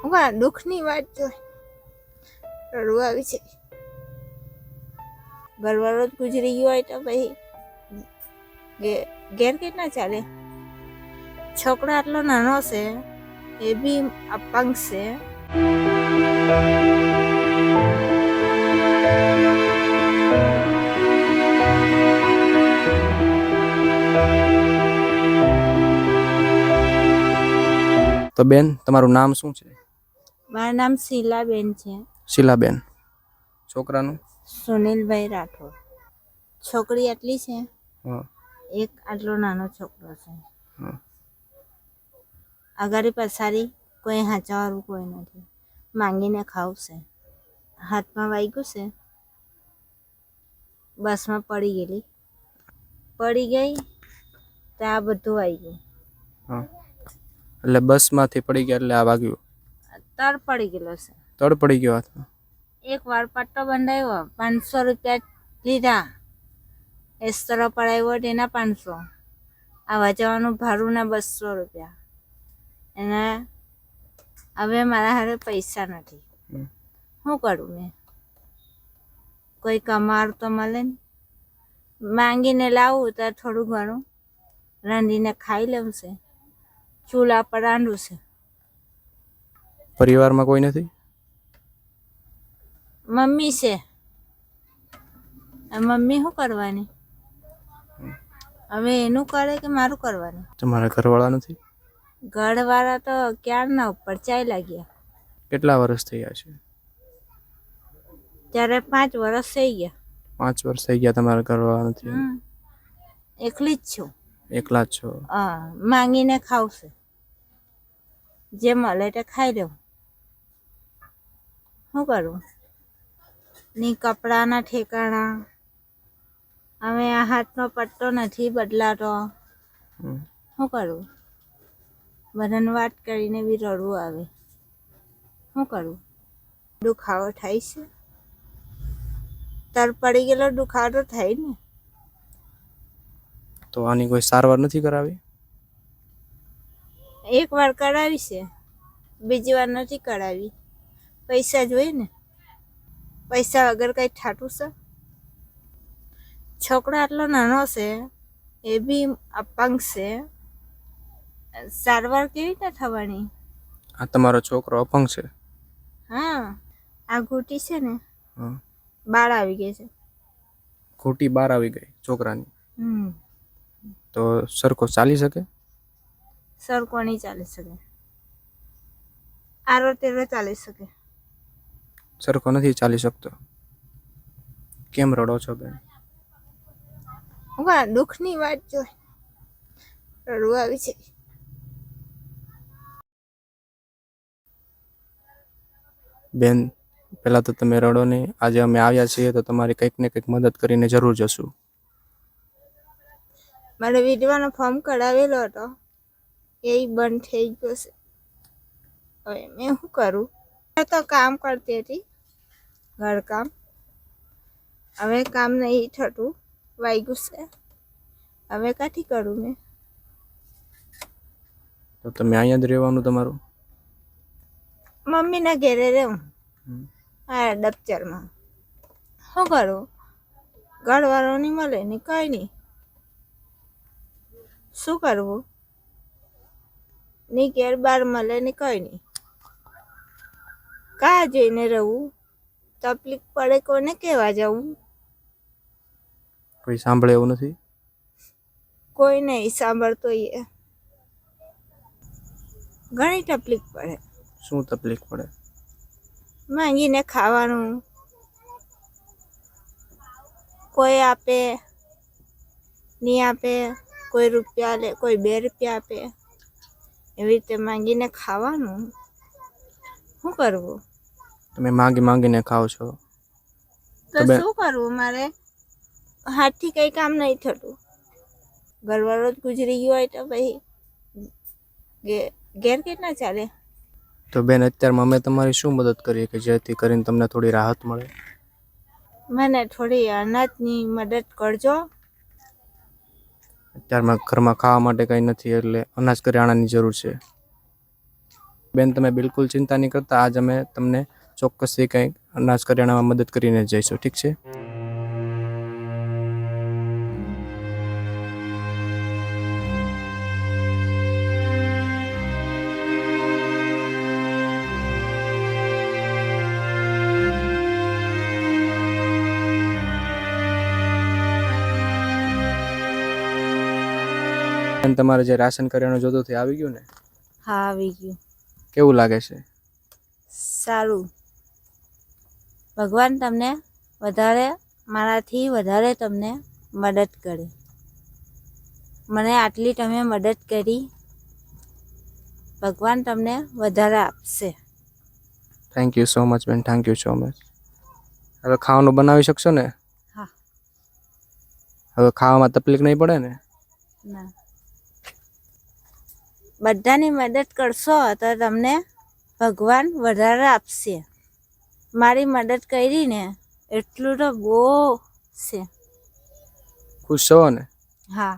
હું દુઃખની વાત જોઈ રડવું આવી છે. ઘરવાળો જ ગુજરી ગયો હોય તો પછી ઘેર કેટલા ચાલે. છોકરો આટલો નાનો છે, એ બી અપંગ છે. તો બેન, તમારું નામ શું છે? મારું નામ શીલાબેન છે. શીલાબેન. છોકરાનું? સુનિલભાઈ રાઠોડ. છોકરી આટલી છે, હા. એક આટલો નાનો છોકરો છે. હા. અગાડી પછાડી કોઈ હાચાવાળું કોઈ નથી. માંગીને ખાવશે. હાથમાં વાગ્યું છે, બસમાં પડી ગઈ તો આ બધું વાગ્યું. હા. એટલે બસમાંથી પડી ગયા એટલે આ વાગ્યું? તડ પડી ગયેલો છે. તડ પડી ગયો હાથમાં? એક વાર પટ્ટો બંધાયો, 500 રૂપિયા લીધા. એસ્તરો પડાવ્યો તેના 500. આવવા જવાનું ભાડું ના 200 રૂપિયા. એને હવે મારા હારે પૈસા નથી. શું કરું મેં? કોઈ કમાર તો મળે ને. માંગીને લાવું તો થોડું ઘણું રાંધીને ખાઈ લેવું છે. ચૂલા પર રાંધું છે. પરિવારમાં કોઈ નથી? મમ્મી છે. મમ્મી શું કરવાની? હવે એનું કરે કે મારું કરવાનું? તમારા ઘરવાળા નથી? ઘરવાળા તો ક્યારના ઉપર ચાલ્યા ગયા. કેટલા વર્ષ થયા છે? ત્યારે 5 વર્ષ થઈ ગયા. 5 વર્ષ થઈ ગયા તમારા ઘરવાળા નથી? એકલી જ છું. એકલા જ છો? હા. માંગીને ખાવશે. જે મળે તે ખાઈ લેવું. શું કરું? ની કપડાના ઠેકાણા. હવે આ હાથનો પટ્ટો નથી બદલાતો. શું કરું? બધાને વાત કરીને બી રડવું આવે. શું કરું? દુખાવો થાય છે. તર પડી ગયેલો દુખાવો થાય ને. તો આની કોઈ સારવાર નથી કરાવી? એક વાર કરાવી છે, બીજી વાર નથી કરાવી. પૈસા જોઈએ ને. પૈસા વગર કઈ થાતું છે? છોકરો આટલો નાનો છે, એ બી અપંગ છે. સારવાર કેવી રીતે થવાની? આ તમારો છોકરો અપંગ છે? હા. આ ઘૂંટી છે ને, બહાર આવી ગઈ છે. ઘૂંટી બહાર આવી ગઈ છોકરાની? તો સરખો ચાલી શકે? સરખો નહીં ચાલી શકે. આરો તેરો ચાલી શકે. સરખો નથી ચાલી શકતો. કેમ રડો છો બેન? હું દુઃખની વાત જોઈ રડવું આવી છે. બેન, પહેલા તો તમે રડો નહીં. આજે અમે આવ્યા છીએ તો તમારી કંઈક ને કંઈક મદદ કરીને જરૂર જશું. મારે વિધવાનો ફોર્મ કઢાવેલો હતો, એ બંધ થઈ ગયો છે. હવે મેં શું કરું? તો કામ કરતી હતી, ઘરકામ. હવે કામ નહીં થતું, વાગ્યું છે. હવે કાથી કરું મેં? તો તમે અહીંયા જ રહેવાનું તમારું? મમ્મીના ઘેરે રહેવું. હા, દફતરમાં. શું કરું? ઘરવાળો નહીં મળે ને કંઈ નહીં. શું કરવું? ની ઘેર બાર મળે ને કંઈ નહીં. કાં જઈને રહું? તકલીફ પડે કોને કહેવા જવું? કોઈ સાંભળે એવું નથી? કોઈ નહીં સાંભળતો. એ ઘણી તકલીફ પડે. શું તકલીફ પડે? માંગીને ખાવાનું કોઈ આપે નહીં, આપે કોઈ રૂપિયા લે, કોઈ 2 રૂપિયા આપે. એવી રીતે માંગીને ખાવાનું. શું કરવું? તમે માંગીને ખાઓ છો તો શું કરવું? મારે હાથથી કંઈ કામ નહીં થતું. ઘરવાળો જ ગુજરી ગયો હોય તો પછી ઘેર કેટલા ચાલે. તો બેન, અત્યારમાં અમે તમારી શું મદદ કરીએ કે જેથી કરીને તમને થોડી રાહત મળે? મને થોડી અનાજની મદદ કરજો. અત્યારમાં ઘરમાં ખાવા માટે કંઈ નથી એટલે અનાજ કરિયાણાની જરૂર છે. બેન તમે બિલકુલ ચિંતા નહીં કરતા, આજ અમે તમને ચોક્કસથી કંઈક અનાજ કરિયાણામાં મદદ કરીને જ જઈશું, ઠીક છે? બેન તમારે જે રાશન કરિયાણું જોતું હતું એ આવી ગયું ને? હા, આવી ગયું. કેવું લાગે છે? સારું. ભગવાન તમને વધારે, મારાથી વધારે તમને મદદ કરે. મને આટલી તમે મદદ કરી, ભગવાન તમને વધારે આપશે. થેન્ક યુ સો મચ બેન, થેન્ક યુ સો મચ. હવે ખાવાનું બનાવી શકશો ને? હા. હવે ખાવામાં તકલીફ નહીં પડે ને? ના. બધાની મદદ કરશો તો તમને ભગવાન વધારે આપશે. મારી મદદ કરી ને એટલું તો બહુ છે. ખુશ છો ને? હા.